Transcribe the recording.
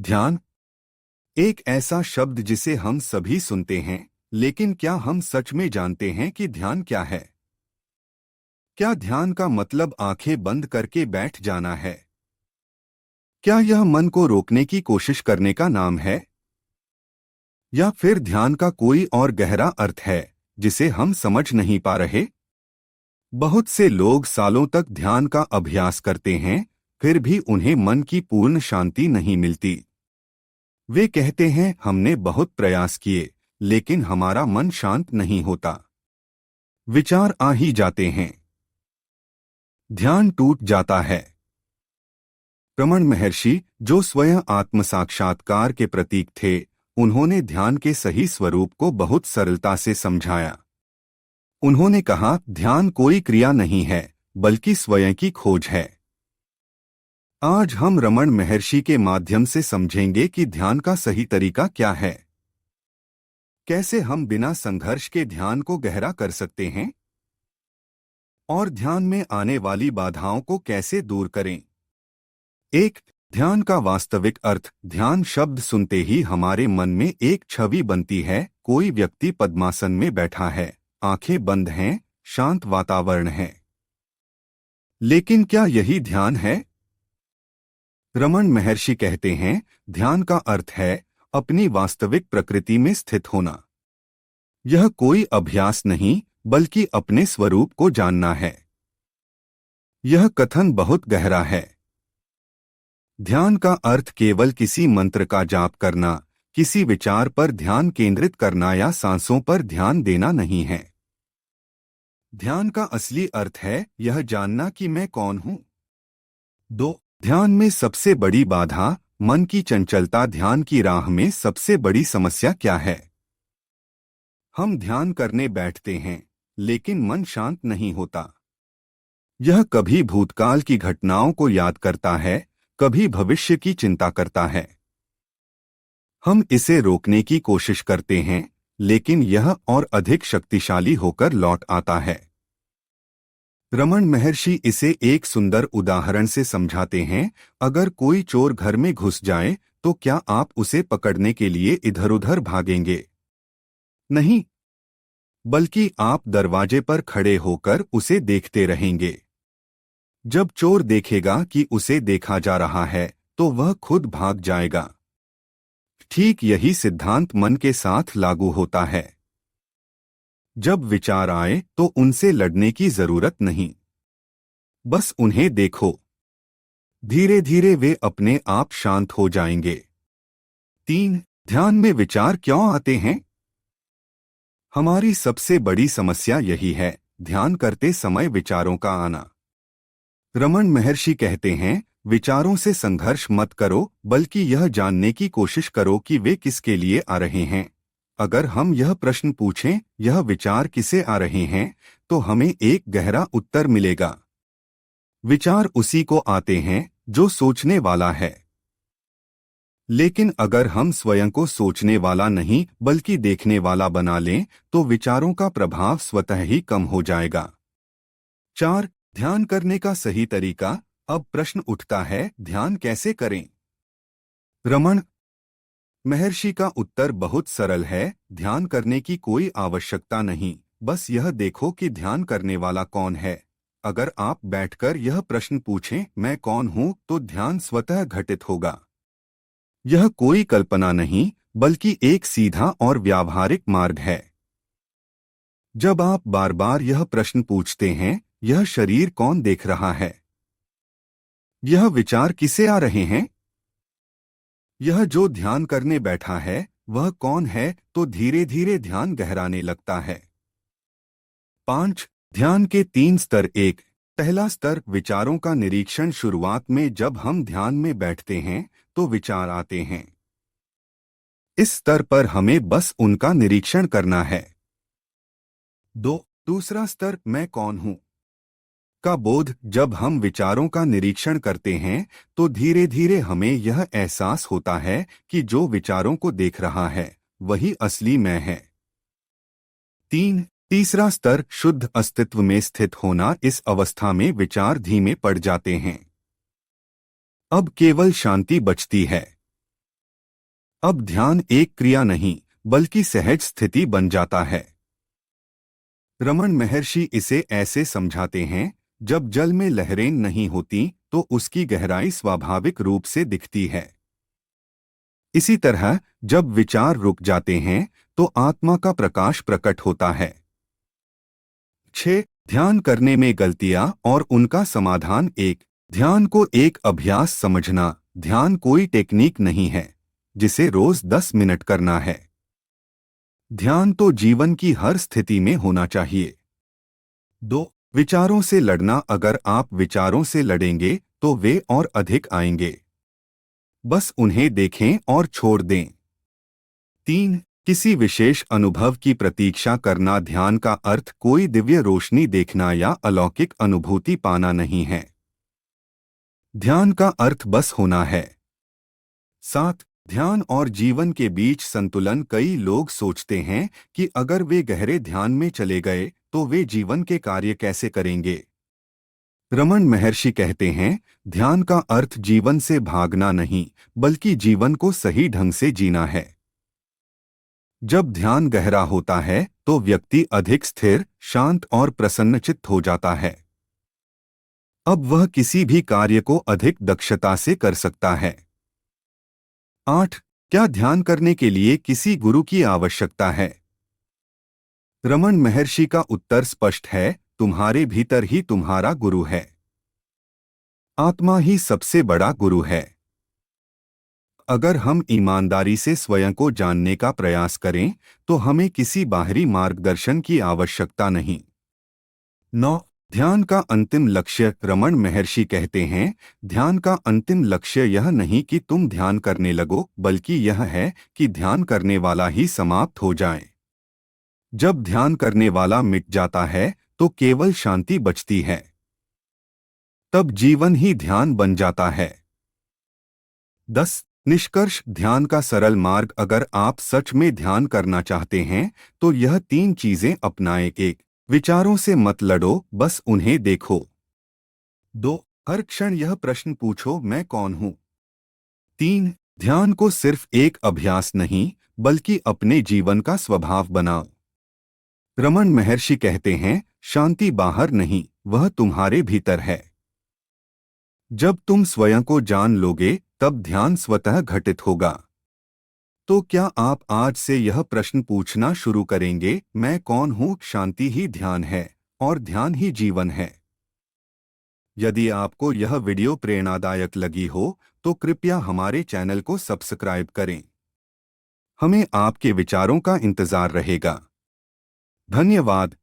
ध्यान एक ऐसा शब्द जिसे हम सभी सुनते हैं, लेकिन क्या हम सच में जानते हैं कि ध्यान क्या है? क्या ध्यान का मतलब आंखें बंद करके बैठ जाना है? क्या यह मन को रोकने की कोशिश करने का नाम है? या फिर ध्यान का कोई और गहरा अर्थ है जिसे हम समझ नहीं पा रहे? बहुत से लोग सालों तक ध्यान का अभ्यास करते हैं, फिर भी उन्हें मन की पूर्ण शांति नहीं मिलती। वे कहते हैं हमने बहुत प्रयास किए, लेकिन हमारा मन शांत नहीं होता। विचार आ ही जाते हैं, ध्यान टूट जाता है। रमण महर्षि, जो स्वयं आत्म साक्षात्कार के प्रतीक थे, उन्होंने ध्यान के सही स्वरूप को बहुत सरलता से समझाया। उन्होंने कहा, ध्यान कोई क्रिया नहीं है, बल्कि स्वयं की खोज है। आज हम रमण महर्षि के माध्यम से समझेंगे कि ध्यान का सही तरीका क्या है। कैसे हम बिना संघर्ष के ध्यान को गहरा कर सकते हैं और ध्यान में आने वाली बाधाओं को कैसे दूर करें। एक, ध्यान का वास्तविक अर्थ। ध्यान शब्द सुनते ही हमारे मन में एक छवि बनती है। कोई व्यक्ति पद्मासन में बैठा है, आंखें बंद हैं, शांत वातावरण है। लेकिन क्या यही ध्यान है? रमण महर्षि कहते हैं, ध्यान का अर्थ है अपनी वास्तविक प्रकृति में स्थित होना। यह कोई अभ्यास नहीं, बल्कि अपने स्वरूप को जानना है। यह कथन बहुत गहरा है। ध्यान का अर्थ केवल किसी मंत्र का जाप करना, किसी विचार पर ध्यान केंद्रित करना या सांसों पर ध्यान देना नहीं है। ध्यान का असली अर्थ है यह जानना कि मैं कौन हूं। 2, ध्यान में सबसे बड़ी बाधा, मन की चंचलता। ध्यान की राह में सबसे बड़ी समस्या क्या है? हम ध्यान करने बैठते हैं, लेकिन मन शांत नहीं होता। यह कभी भूतकाल की घटनाओं को याद करता है, कभी भविष्य की चिंता करता है। हम इसे रोकने की कोशिश करते हैं, लेकिन यह और अधिक शक्तिशाली होकर लौट आता है। रमण महर्षि इसे एक सुंदर उदाहरण से समझाते हैं। अगर कोई चोर घर में घुस जाए, तो क्या आप उसे पकड़ने के लिए इधर-उधर भागेंगे? नहीं, बल्कि आप दरवाजे पर खड़े होकर उसे देखते रहेंगे। जब चोर देखेगा कि उसे देखा जा रहा है, तो वह खुद भाग जाएगा। ठीक यही सिद्धांत मन के साथ लागू होता है। जब विचार आए, तो उनसे लड़ने की जरूरत नहीं, बस उन्हें देखो। धीरे धीरे वे अपने आप शांत हो जाएंगे। 3, ध्यान में विचार क्यों आते हैं? हमारी सबसे बड़ी समस्या यही है, ध्यान करते समय विचारों का आना। रमण महर्षि कहते हैं, विचारों से संघर्ष मत करो, बल्कि यह जानने की कोशिश करो कि वे किसके लिए आ रहे हैं। अगर हम यह प्रश्न पूछें, यह विचार किसे आ रहे हैं, तो हमें एक गहरा उत्तर मिलेगा। विचार उसी को आते हैं जो सोचने वाला है। लेकिन अगर हम स्वयं को सोचने वाला नहीं, बल्कि देखने वाला बना लें, तो विचारों का प्रभाव स्वतः ही कम हो जाएगा। 4, ध्यान करने का सही तरीका। अब प्रश्न उठता है, ध्यान कैसे करें? रमण महर्षि का उत्तर बहुत सरल है, ध्यान करने की कोई आवश्यकता नहीं, बस यह देखो कि ध्यान करने वाला कौन है। अगर आप बैठकर यह प्रश्न पूछें, मैं कौन हूं, तो ध्यान स्वतः घटित होगा। यह कोई कल्पना नहीं, बल्कि एक सीधा और व्यावहारिक मार्ग है। जब आप बार बार यह प्रश्न पूछते हैं, यह शरीर कौन देख रहा है? यह विचार किसे आ रहे हैं? यह जो ध्यान करने बैठा है, वह कौन है? तो धीरे धीरे ध्यान गहराने लगता है। 5, ध्यान के 3 स्तर। 1, पहला स्तर, विचारों का निरीक्षण। शुरुआत में जब हम ध्यान में बैठते हैं, तो विचार आते हैं। इस स्तर पर हमें बस उनका निरीक्षण करना है। 2, दूसरा स्तर, मैं कौन हूं का बोध। जब हम विचारों का निरीक्षण करते हैं, तो धीरे धीरे हमें यह एहसास होता है कि जो विचारों को देख रहा है, वही असली मैं है। 3, तीसरा स्तर, शुद्ध अस्तित्व में स्थित होना। इस अवस्था में विचार धीमे पड़ जाते हैं। अब केवल शांति बचती है। अब ध्यान एक क्रिया नहीं बल्कि सहज स्थिति बन जाता है। रमन महर्षि इसे ऐसे समझाते हैं, जब जल में लहरें नहीं होती तो उसकी गहराई स्वाभाविक रूप से दिखती है। इसी तरह जब विचार रुक जाते हैं तो आत्मा का प्रकाश प्रकट होता है। 6. ध्यान करने में गलतियां और उनका समाधान। एक, ध्यान को एक अभ्यास समझना। ध्यान कोई टेक्निक नहीं है जिसे रोज 10 मिनट करना है। ध्यान तो जीवन की हर स्थिति में होना चाहिए। 2. विचारों से लड़ना। अगर आप विचारों से लड़ेंगे तो वे और अधिक आएंगे। बस उन्हें देखें और छोड़ दें। 3. किसी विशेष अनुभव की प्रतीक्षा करना। ध्यान का अर्थ कोई दिव्य रोशनी देखना या अलौकिक अनुभूति पाना नहीं है। ध्यान का अर्थ बस होना है। 7. ध्यान और जीवन के बीच संतुलन। कई लोग सोचते हैं कि अगर वे गहरे ध्यान में चले गए तो वे जीवन के कार्य कैसे करेंगे। रमन महर्षि कहते हैं, ध्यान का अर्थ जीवन से भागना नहीं बल्कि जीवन को सही ढंग से जीना है। जब ध्यान गहरा होता है तो व्यक्ति अधिक स्थिर, शांत और प्रसन्नचित्त हो जाता है। अब वह किसी भी कार्य को अधिक दक्षता से कर सकता है। 8. क्या ध्यान करने के लिए किसी गुरु की आवश्यकता है? रमन महर्षि का उत्तर स्पष्ट है, तुम्हारे भीतर ही तुम्हारा गुरु है। आत्मा ही सबसे बड़ा गुरु है। अगर हम ईमानदारी से स्वयं को जानने का प्रयास करें तो हमें किसी बाहरी मार्गदर्शन की आवश्यकता नहीं। 9. ध्यान का अंतिम लक्ष्य। रमन महर्षि कहते हैं, ध्यान का अंतिम लक्ष्य यह नहीं कि तुम ध्यान करने लगो, बल्कि यह है कि ध्यान करने वाला ही समाप्त हो जाए। जब ध्यान करने वाला मिट जाता है तो केवल शांति बचती है। तब जीवन ही ध्यान बन जाता है। 10. निष्कर्ष। ध्यान का सरल मार्ग। अगर आप सच में ध्यान करना चाहते हैं तो यह 3 चीजें अपनाएं। 1. विचारों से मत लड़ो, बस उन्हें देखो। 2. हर क्षण यह प्रश्न पूछो, मैं कौन हूं। 3. ध्यान को सिर्फ एक अभ्यास नहीं बल्कि अपने जीवन का स्वभाव बनाओ। रमन महर्षि कहते हैं, शांति बाहर नहीं, वह तुम्हारे भीतर है। जब तुम स्वयं को जान लोगे तब ध्यान स्वतः घटित होगा। तो क्या आप आज से यह प्रश्न पूछना शुरू करेंगे, मैं कौन हूं? शांति ही ध्यान है और ध्यान ही जीवन है। यदि आपको यह वीडियो प्रेरणादायक लगी हो तो कृपया हमारे चैनल को सब्सक्राइब करें। हमें आपके विचारों का इंतजार रहेगा। धन्यवाद।